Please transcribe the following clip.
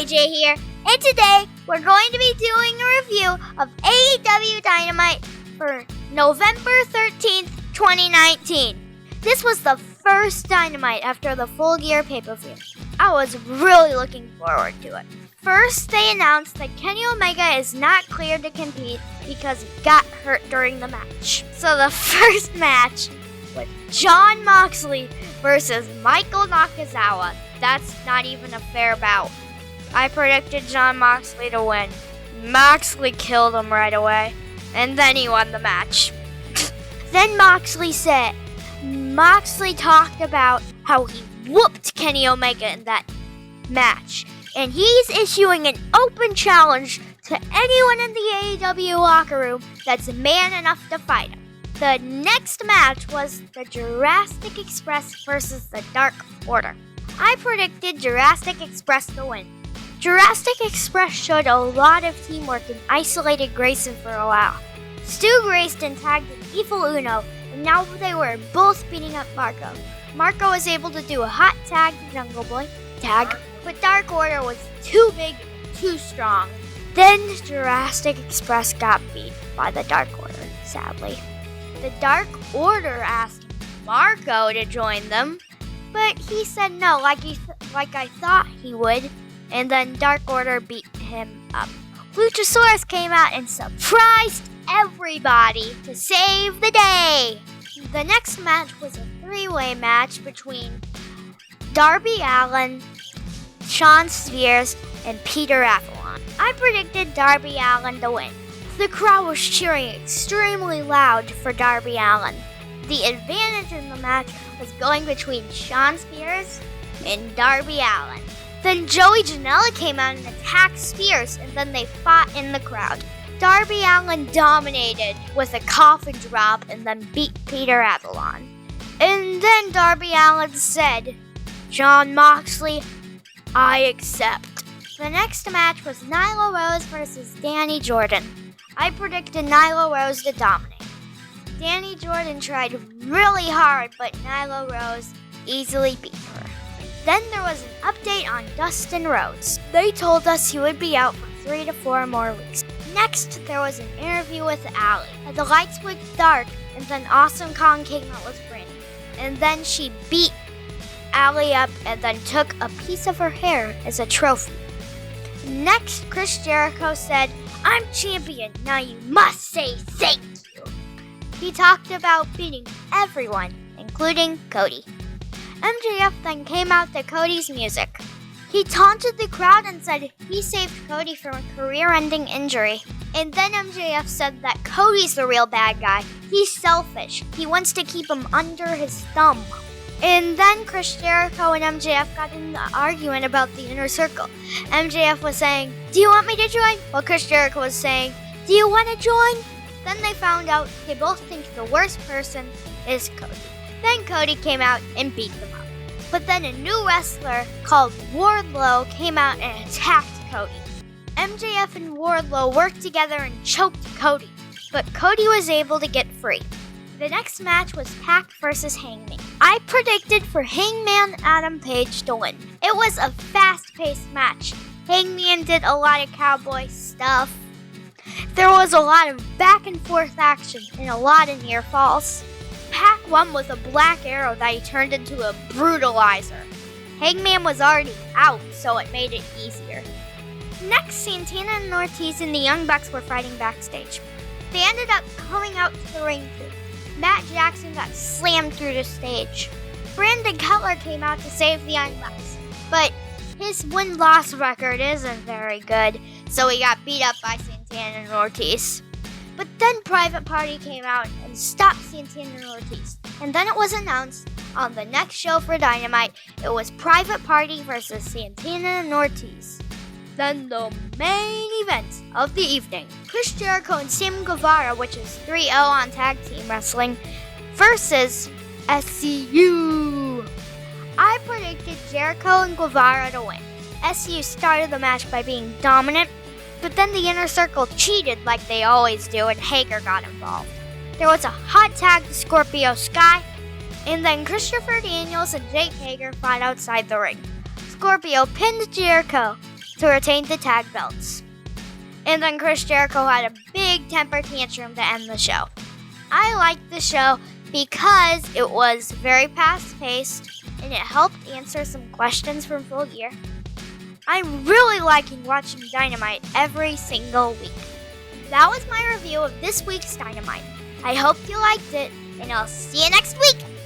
AJ here, and today we're going to be doing a review of AEW Dynamite for November 13th, 2019. This was the first Dynamite after the Full Gear pay-per-view. I was really looking forward to it. First, they announced that Kenny Omega is not cleared to compete because he got hurt during the match. So the first match was Jon Moxley versus Michael Nakazawa. That's not even a fair bout. I predicted Jon Moxley to win. Moxley killed him right away, and then he won the match. Then Moxley talked about how he whooped Kenny Omega in that match, and he's issuing an open challenge to anyone in the AEW locker room that's man enough to fight him. The next match was the Jurassic Express versus the Dark Order. I predicted Jurassic Express to win. Jurassic Express showed a lot of teamwork and isolated Grayson for a while. Stu Grayson tagged with Evil Uno, and now they were both beating up Marco. Marco was able to do a hot tag to Jungle Boy tag, but Dark Order was too big, too strong. Then Jurassic Express got beat by the Dark Order, sadly. The Dark Order asked Marco to join them, but he said no, like I thought he would, and then Dark Order beat him up. Luchasaurus came out and surprised everybody to save the day. The next match was a three-way match between Darby Allin, Shawn Spears, and Peter Avalon. I predicted Darby Allin to win. The crowd was cheering extremely loud for Darby Allin. The advantage in the match was going between Shawn Spears and Darby Allin. Then Joey Janela came out and attacked Spears, and then they fought in the crowd. Darby Allin dominated with a coffin drop and then beat Peter Avalon. And then Darby Allin said, "Jon Moxley, I accept." The next match was Nyla Rose versus Danny Jordan. I predicted Nyla Rose to dominate. Danny Jordan tried really hard, but Nyla Rose easily beat her. Then there was an update on Dustin Rhodes. They told us he would be out for 3 to 4 more weeks. Next, there was an interview with Ali. The lights went dark, and then Awesome Kong came out with Brandon. And then she beat Ali up and then took a piece of her hair as a trophy. Next, Chris Jericho said, "I'm champion, now you must say thank you." He talked about beating everyone, including Cody. MJF then came out to Cody's music. He taunted the crowd and said he saved Cody from a career-ending injury. And then MJF said that Cody's the real bad guy. He's selfish. He wants to keep him under his thumb. And then Chris Jericho and MJF got in an argument about the Inner Circle. MJF was saying, "Do you want me to join?" While Chris Jericho was saying, "Do you want to join?" Then they found out they both think the worst person is Cody. Then Cody came out and beat them up. But then a new wrestler called Wardlow came out and attacked Cody. MJF and Wardlow worked together and choked Cody, but Cody was able to get free. The next match was Pac versus Hangman. I predicted for Hangman Adam Page to win. It was a fast-paced match. Hangman did a lot of cowboy stuff. There was a lot of back-and-forth action and a lot of near falls. Pac won with a black arrow that he turned into a brutalizer. Hangman was already out, so it made it easier. Next, Santana and Ortiz and the Young Bucks were fighting backstage. They ended up coming out to the ring too. Matt Jackson got slammed through the stage. Brandon Cutler came out to save the Young Bucks, but his win-loss record isn't very good, so he got beat up by Santana and Ortiz. But then Private Party came out and stopped Santana and Ortiz. And then it was announced on the next show for Dynamite, it was Private Party versus Santana and Ortiz. Then the main event of the evening, Chris Jericho and Sam Guevara, which is 3-0 on tag team wrestling, versus SCU. I predicted Jericho and Guevara to win. SCU started the match by being dominant, but then the Inner Circle cheated like they always do, and Hager got involved. There was a hot tag to Scorpio Sky, and then Christopher Daniels and Jake Hager fought outside the ring. Scorpio pinned Jericho, to retain the tag belts. And then Chris Jericho had a big temper tantrum to end the show. I liked the show because it was very fast-paced and it helped answer some questions from Full Gear. I'm really liking watching Dynamite every single week. That was my review of this week's Dynamite. I hope you liked it, and I'll see you next week!